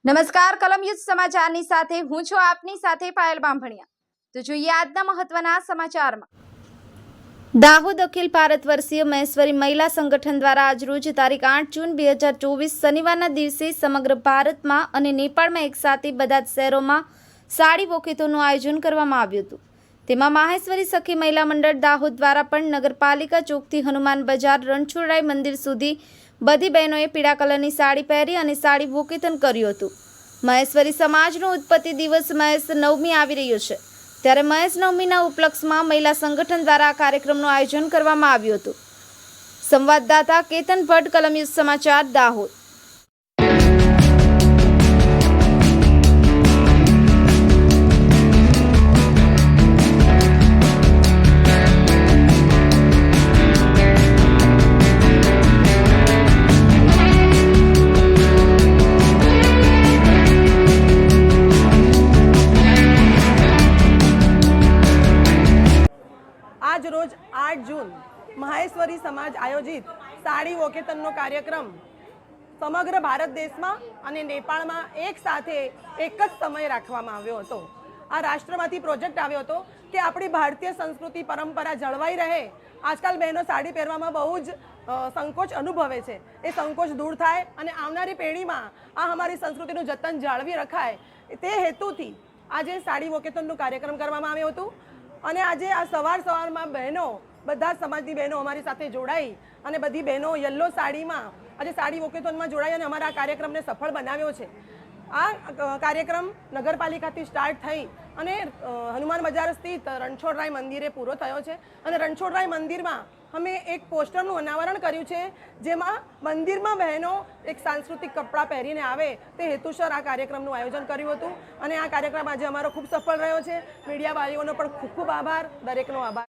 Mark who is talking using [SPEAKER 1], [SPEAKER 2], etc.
[SPEAKER 1] નમસ્કાર કલમ યુદ્ધ સમાચારની સાથે હું છું આપની સાથે પાયલ બાંભણિયા। તો જોઈએ આજના મહત્વના સમાચારમાં। દાહોદ અખિલ ભારત વર્ષીય મહેશ્વરી મહિલા સંગઠન દ્વારા આજરોજ તારીખ 8 જૂન 2024 શનિવારના દિવસે સમગ્ર ભારતમાં અને નેપાળમાં એકસાથે બધા જ શહેરોમાં સાડી વોકેથોનનું આયોજન કરવામાં આવ્યું હતું। તેમાં માહેશ્વરી સખી મહિલા મંડળ દાહોદ દ્વારા પણ નગરપાલિકા ચોકથી હનુમાન બજાર રણછોડરાય મંદિર સુધી બધી બહેનોએ પીળા કલરની સાડી પહેરી અને સાડી વોકેથોન કર્યું હતું। મહેશ્વરી સમાજનો ઉત્પત્તિ દિવસ મહેશ નવમી આવી રહ્યો છે, ત્યારે મહેશ નવમીના ઉપલક્ષમાં મહિલા સંગઠન દ્વારા આ કાર્યક્રમનું આયોજન કરવામાં આવ્યું હતું। સંવાદદાતા કેતન ભટ્ટ, કલમ યુદ્ધ સમાચાર, દાહોદ।
[SPEAKER 2] आज रोज 8 जून माहेश्वरी समाज आयोजित साड़ी वोकेथनનો કાર્યક્રમ સમગ્ર ભારત દેશમાં અને નેપાળમાં એક સાથે એક જ સમય રાખવામાં આવ્યો હતો। આ રાષ્ટ્રમાંથી પ્રોજેક્ટ આવ્યો હતો કે આપણી ભારતીય સંસ્કૃતિ પરંપરા જળવાઈ રહે। આજકાલ બહેનો સાડી પહેરવામાં બહુ જ સંકોચ અનુભવે છે, એ સંકોચ દૂર થાય અને આવનારી પેઢીમાં આ અમારી સંસ્કૃતિનું જતન જાળવી રખાય, તે હેતુથી આજે સાડી વોકેથનનો કાર્યક્રમ કરવામાં આવ્યો હતો। અને આજે આ સવારમાં બહેનો, બધા સમાજની બહેનો અમારી સાથે જોડાઈ અને બધી બહેનો યલો સાડીમાં આજે સાડી વોકેથોનમાં જોડાઈ અને અમારા આ કાર્યક્રમને સફળ બનાવ્યો છે। આ કાર્યક્રમ નગરપાલિકાથી સ્ટાર્ટ થઈ અને હનુમાન બજાર સ્થિત રણછોડરાય મંદિરે પૂરો થયો છે। અને રણછોડરાય મંદિરમાં અમે એક પોસ્ટરનું અનાવરણ કર્યું છે, જેમાં મંદિરમાં બહેનો એક સાંસ્કૃતિક કપડાં પહેરીને આવે તે હેતુસર આ કાર્યક્રમનું આયોજન કર્યું હતું। અને આ કાર્યક્રમ આજે અમારો ખૂબ સફળ રહ્યો છે। મીડિયા ભાઈઓનો પણ ખૂબ ખૂબ આભાર, દરેકનો આભાર।